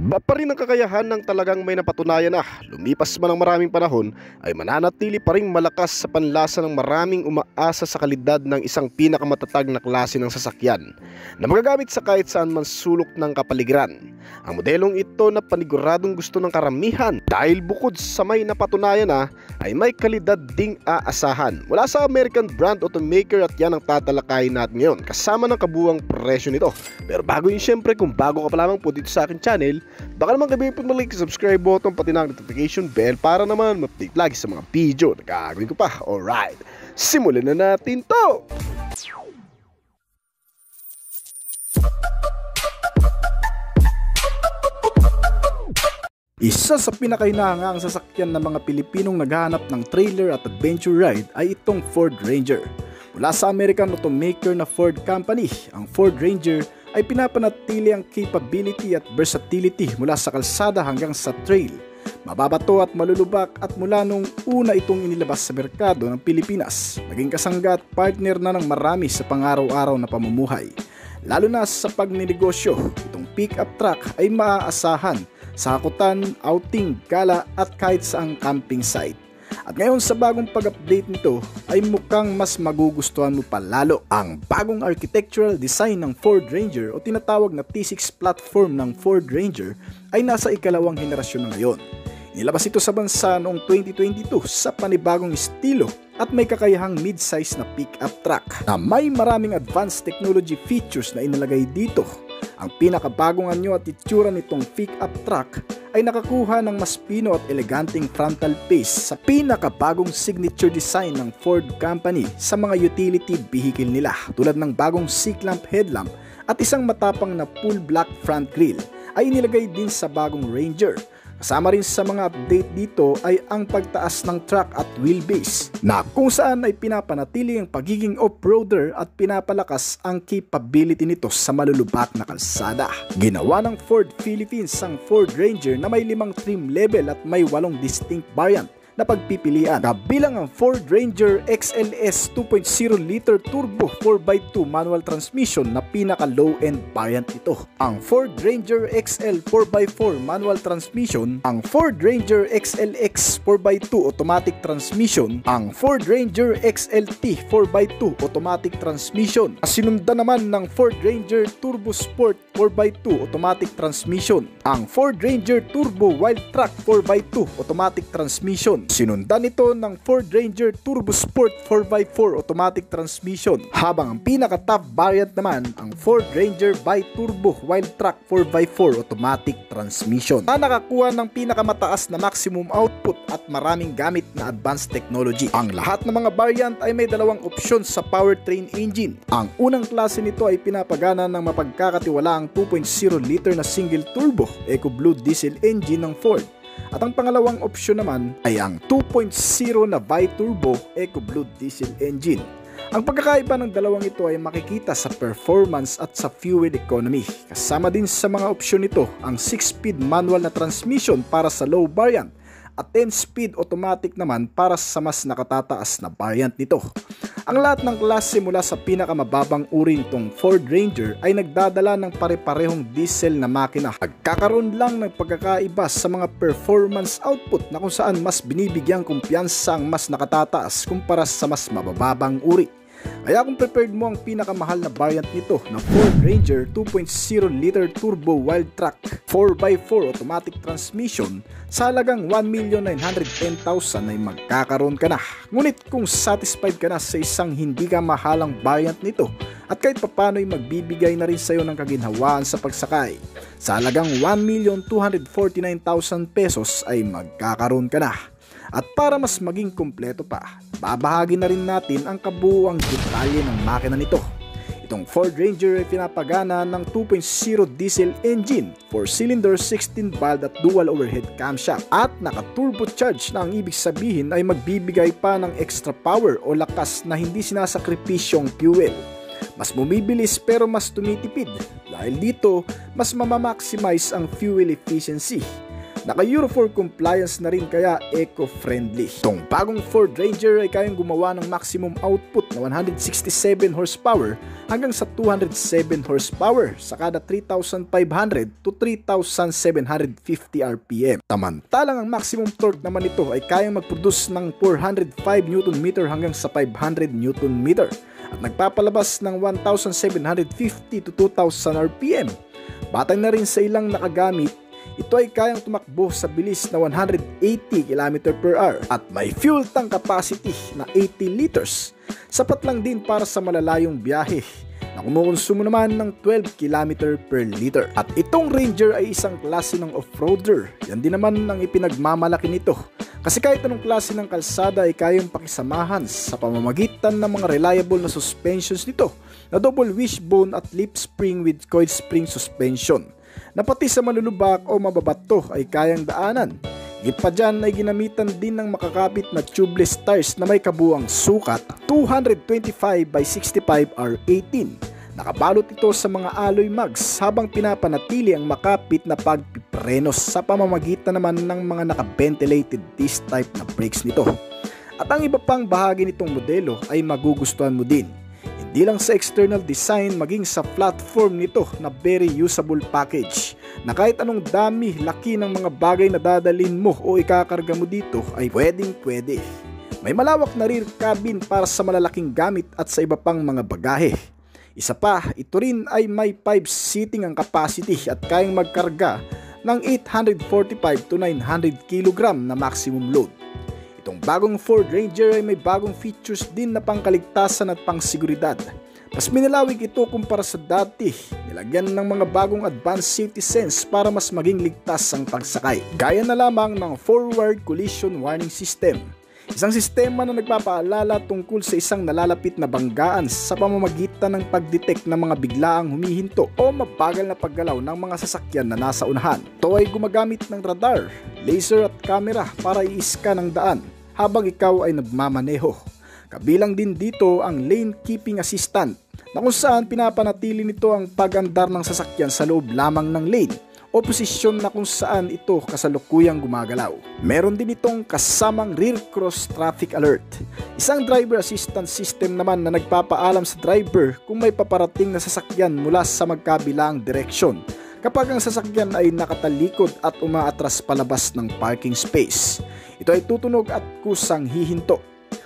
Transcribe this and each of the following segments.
Iba pa rin ang kakayahan ng talagang may napatunayan na lumipas man ang maraming panahon ay mananatili pa rin malakas sa panlasa ng maraming umaasa sa kalidad ng isang pinakamatatag na klase ng sasakyan na magagamit sa kahit saan man sulok ng kapaligiran. Ang modelong ito na paniguradong gusto ng karamihan dahil bukod sa may napatunayan na ay may kalidad ding aasahan mula sa American brand automaker, at yan ang tatalakayin natin ngayon kasama ng kabuuang presyo nito. Pero bago yun, syempre kung bago ka pa lamang po dito sa akin channel, baka naman kayo po mag-like, subscribe button, pati ng notification bell para naman ma-update lagi sa mga video na gagawin ko pa. Alright, simulan na natin to! Isa sa pinakainahangaang sasakyan ng mga Pilipinong naghahanap ng trailer at adventure ride ay itong Ford Ranger. Mula sa American automaker na Ford Company, ang Ford Ranger ay pinapanatili ang capability at versatility mula sa kalsada hanggang sa trail. Mababato at malulubak, at mula nung una itong inilabas sa merkado ng Pilipinas, naging kasangga at partner na ng marami sa pang-araw-araw na pamumuhay. Lalo na sa pagninegosyo, itong pick-up truck ay maaasahan sa hakutan, outing, gala at kahit saang camping site. At ngayon sa bagong pag-update nito ay mukhang mas magugustuhan mo pa lalo. Ang bagong architectural design ng Ford Ranger o tinatawag na T6 platform ng Ford Ranger ay nasa ikalawang henerasyon na ngayon. Inilabas ito sa bansa noong 2022 sa panibagong estilo at may kakayahang mid-size na pick-up truck na may maraming advanced technology features na inilagay dito. Ang pinakabagong anyo at itsura nitong pick-up truck ay nakakuha ng mas pino at eleganteng frontal face sa pinakabagong signature design ng Ford Company sa mga utility vehicle nila, tulad ng bagong C-clamp headlamp at isang matapang na full black front grille ay inilagay din sa bagong Ranger. Kasama rin sa mga update dito ay ang pagtaas ng truck at wheelbase na kung saan ay pinapanatili ang pagiging off-roader at pinapalakas ang capability nito sa malulubak na kalsada. Ginawa ng Ford Philippines ang Ford Ranger na may 5 trim level at may 8 distinct variant na pagpipilian, kabilang ang Ford Ranger XLS 2.0 liter turbo 4x2 manual transmission na pinaka low-end variant ito, ang Ford Ranger XL 4x4 manual transmission, ang Ford Ranger XLX 4x2 automatic transmission, ang Ford Ranger XLT 4x2 automatic transmission, sinundan naman ng Ford Ranger Turbo Sport 4x2 automatic transmission, ang Ford Ranger Turbo Wildtrak 4x2 automatic transmission. Sinundan nito ng Ford Ranger Turbo Sport 4x4 automatic transmission, habang ang pinaka-top variant naman ang Ford Ranger Bi-Turbo Wildtrak 4x4 automatic transmission na nakakuha ng pinakamataas na maximum output at maraming gamit na advanced technology. Ang lahat ng mga variant ay may dalawang opsyon sa powertrain engine. Ang unang klase nito ay pinapagana ng mapagkakatiwalaang 2.0 liter na single turbo EcoBlue diesel engine ng Ford. At ang pangalawang opsyon naman ay ang 2.0 na Bi-Turbo EcoBlue diesel engine. Ang pagkakaiba ng dalawang ito ay makikita sa performance at sa fuel economy. Kasama din sa mga opsyon nito ang 6-speed manual na transmission para sa low variant at 10-speed automatic naman para sa mas nakatataas na variant nito. Ang lahat ng klase mula sa pinakamababang uri nitong Ford Ranger ay nagdadala ng pare-parehong diesel na makina. Nagkakaroon lang ng pagkakaiba sa mga performance output na kung saan mas binibigyang kumpiyansa ang mas nakatataas kumpara sa mas mabababang uri. Kaya kung prepared mo ang pinakamahal na variant nito na Ford Ranger 2.0 liter turbo Wildtrak 4x4 automatic transmission sa halagang 1,910,000 ay magkakaroon ka na. Ngunit kung satisfied ka na sa isang hindi ka mahalang variant nito at kahit papano ay magbibigay na rin sa iyo ng kaginhawaan sa pagsakay, sa halagang 1,249,000 pesos ay magkakaroon ka na. At para mas maging kumpleto pa, babahagi na rin natin ang kabuuang detalye ng makina nito. Itong Ford Ranger ay pinapagana ng 2.0 diesel engine, 4-cylinder 16-valve at dual overhead camshaft at naka-turbocharge na ang ibig sabihin ay magbibigay pa ng extra power o lakas na hindi sinasakripisyong fuel. Mas bumibilis pero mas tumitipid, dahil dito mas mamamaximize ang fuel efficiency. Naka-Euro 4 compliance na rin kaya eco-friendly. Itong bagong Ford Ranger ay kayang gumawa ng maximum output na 167 horsepower hanggang sa 207 horsepower sa kada 3,500 to 3,750 RPM. Samantalang ang maximum torque naman nito ay kayang mag-produce ng 405 Nm hanggang sa 500 Nm at nagpapalabas ng 1,750 to 2,000 RPM. Batay na rin sa ilang nakagamit, ito ay kayang tumakbo sa bilis na 180 km/h at may fuel tank capacity na 80 liters. Sapat lang din para sa malalayong biyahe na kumukonsumo naman ng 12 km per liter. At itong Ranger ay isang klase ng off-roader. Yan din naman ang ipinagmamalaki nito. Kasi kahit anong klase ng kalsada ay kayang pakisamahan sa pamamagitan ng mga reliable na suspensions nito na double wishbone at lip spring with coil spring suspension na pati sa malulubak o mababato ay kayang daanan. Higit pa dyan ay ginamitan din ng makakapit na tubeless tires na may kabuang sukat 225 by 65 R18. Nakabalot ito sa mga alloy mags habang pinapanatili ang makapit na pagpiprenos sa pamamagitan naman ng mga naka-ventilated disc type na brakes nito. At ang iba pang bahagi nitong modelo ay magugustuhan mo din. Hindi lang sa external design maging sa platform nito na very usable package na kahit anong dami, laki ng mga bagay na dadalhin mo o ikakarga mo dito ay pwedeng-pwede. May malawak na rear cabin para sa malalaking gamit at sa iba pang mga bagahe. Isa pa, ito rin ay may 5 seating ang capacity at kayang magkarga ng 845 to 900 kg na maximum load. Itong bagong Ford Ranger ay may bagong features din na pangkaligtasan at pangseguridad. Mas minalawig ito kumpara sa dati. Nilagyan ng mga bagong advanced safety sense para mas maging ligtas ang pagsakay. Gaya na lamang ng forward collision warning system. Isang sistema na nagpapaalala tungkol sa isang nalalapit na banggaan sa pamamagitan ng pag-detect ng mga biglaang humihinto o mabagal na paggalaw ng mga sasakyan na nasa unahan. Ito ay gumagamit ng radar, laser at camera para i-scan ang daan habang ikaw ay nagmamaneho. Kabilang din dito ang lane keeping assistant na kung saan pinapanatili nito ang pag-andar ng sasakyan sa loob lamang ng lane o posisyon na kung saan ito kasalukuyang gumagalaw. Meron din itong kasamang rear cross traffic alert. Isang driver assistance system naman na nagpapaalam sa driver kung may paparating na sasakyan mula sa magkabilang direksyon kapag ang sasakyan ay nakatalikod at umaatras palabas ng parking space. Ito ay tutunog at kusang hihinto.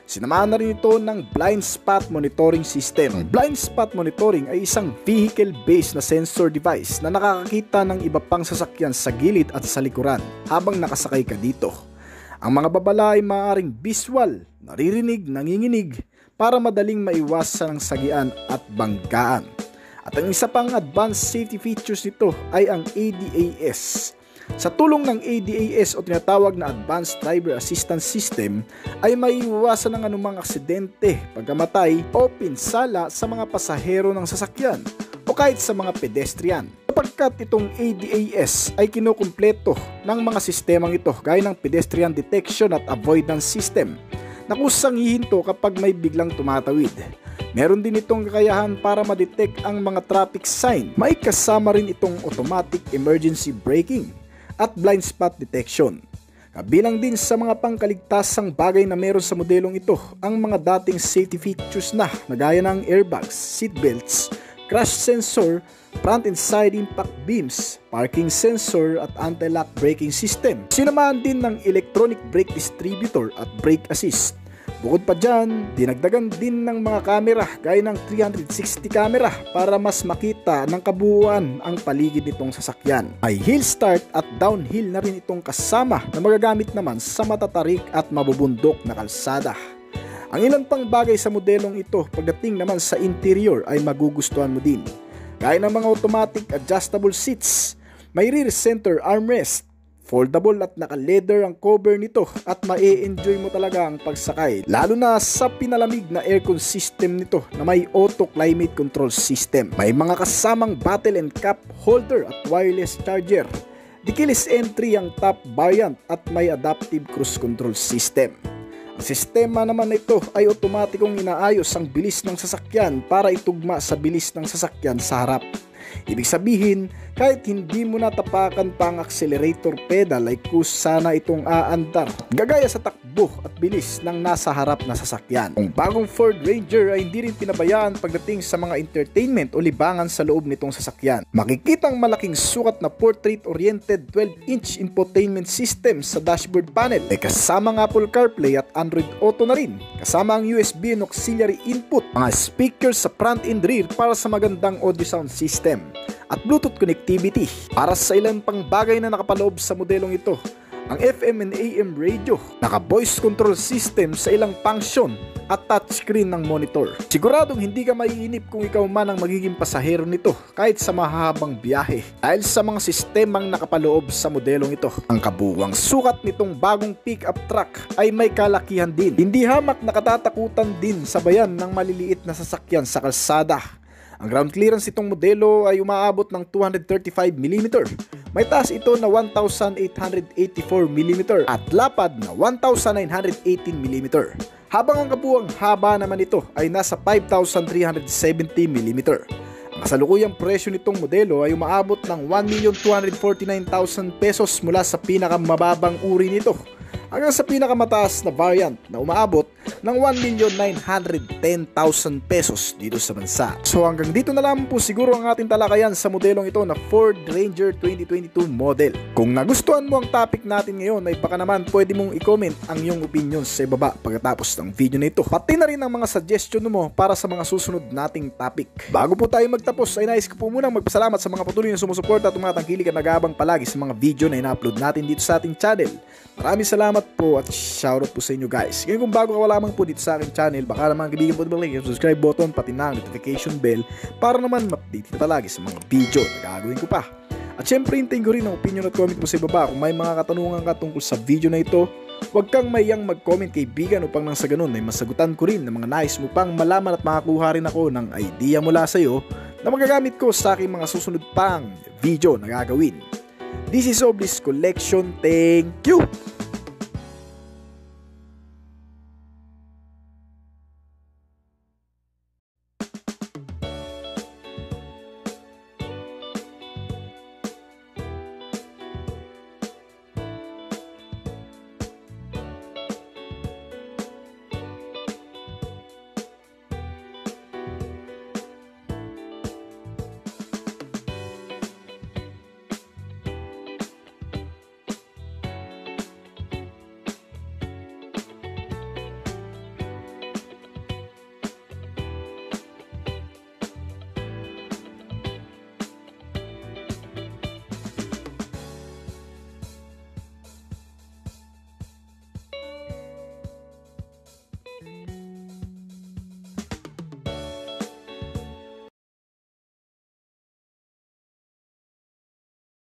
Sinamahan na rin ito ng blind spot monitoring system. Ang blind spot monitoring ay isang vehicle-based na sensor device na nakakakita ng iba pang sasakyan sa gilid at sa likuran habang nakasakay ka dito. Ang mga babala ay maaaring visual, naririnig, nanginginig para madaling maiwasan ang sagian at banggaan. At ang isa pang advanced safety features nito ay ang ADAS. Sa tulong ng ADAS o tinatawag na Advanced Driver Assistance System ay maiiwasan ng anumang aksidente, pagkamatay o pinsala sa mga pasahero ng sasakyan o kahit sa mga pedestrian. Sapagkat itong ADAS ay kinukumpleto ng mga sistemang ito gaya ng pedestrian detection at avoidance system na kusang hihinto kapag may biglang tumatawid. Meron din itong kakayahan para ma-detect ang mga traffic sign. May kasama rin itong automatic emergency braking at blind spot detection. Kabilang din sa mga pangkaligtasang bagay na meron sa modelong ito ang mga dating safety features na gaya ng airbags, seatbelts, crash sensor, front and side impact beams, parking sensor at anti-lock braking system. Sinamahan din ng electronic brake distributor at brake assist. Bukod pa dyan, dinagdagan din ng mga kamera gaya ng 360 camera para mas makita ng kabuuan ang paligid nitong sasakyan. May hill start at downhill na rin itong kasama na magagamit naman sa matatarik at mabubundok na kalsada. Ang ilan pang bagay sa modelong ito pagdating naman sa interior ay magugustuhan mo din. Gaya ng mga automatic adjustable seats, may rear center armrest, foldable at naka-leather ang cover nito at ma-enjoy mo talaga ang pagsakay. Lalo na sa pinalamig na aircon system nito na may auto climate control system. May mga kasamang bottle and cup holder at wireless charger. Di keyless entry ang top variant at may adaptive cruise control system. Ang sistema naman nito ay otomatikong inaayos ang bilis ng sasakyan para itugma sa bilis ng sasakyan sa harap. Ibig sabihin, kahit hindi mo natapakan pa ang accelerator pedal ay kusana itong aandar, gagaya sa takbo at bilis ng nasa harap na sasakyan. Ang bagong Ford Ranger ay hindi rin pinabayaan pagdating sa mga entertainment o libangan sa loob nitong sasakyan. Makikitang malaking sukat na portrait-oriented 12-inch infotainment system sa dashboard panel. Ay kasama ang Apple CarPlay at Android Auto na rin, kasama ang USB and auxiliary input, mga speakers sa front and rear para sa magandang audio sound system, at Bluetooth connectivity. Para sa ilan pang bagay na nakapaloob sa modelong ito, ang FM and AM radio, naka-voice control system sa ilang function, at touchscreen ng monitor. Siguradong hindi ka maiinip kung ikaw man ang magiging pasahero nito kahit sa mahahabang biyahe dahil sa mga sistemang nakapaloob sa modelong ito. Ang kabuuang sukat nitong bagong pickup truck ay may kalakihan din. Hindi hamak na katatakutan din sa bayan ng maliliit na sasakyan sa kalsada. Ang ground clearance itong modelo ay umaabot ng 235mm. May taas ito na 1,884mm at lapad na 1,918mm. Habang ang kabuuang haba naman ito ay nasa 5,370mm. Ang kasalukuyang presyo nitong modelo ay umaabot ng 1,249,000 pesos mula sa pinakamababang uri nito hanggang sa pinakamataas na variant na umaabot ng 1,910,000 pesos dito sa bansa. So hanggang dito na lang po siguro ang ating talakayan sa modelong ito na Ford Ranger 2022 model. Kung nagustuhan mo ang topic natin ngayon ay baka naman pwede mong i-comment ang iyong opinion sa ibaba pagkatapos ng video na ito. Pati na rin ang mga suggestion mo para sa mga susunod nating topic. Bago po tayo magtapos ay nais ko po munang magpasalamat sa mga patuloy na sumusuporta at tumatangkilik at nag-aabang palagi sa mga video na ina-upload natin dito sa ating channel. Maraming salamat po at shoutout po sa inyo guys. Ngayon kung bago ka lamang po dito sa aking channel, baka naman kaibigan po yung subscribe button pati na ang notification bell para naman ma-update kita palagi sa mga video na gagawin ko pa. At syempre hintayin ko rin ang opinion at comment mo sa ibaba. Kung may mga katanungan ka tungkol sa video na ito, huwag kang mayang mag-comment kaibigan upang nang sa ganun ay masagutan ko rin ng mga nais mo pang malaman at makakuha rin ako ng idea mula sa iyo na magagamit ko sa aking mga susunod pang video na gagawin. This is Oblis Collection. Thank you!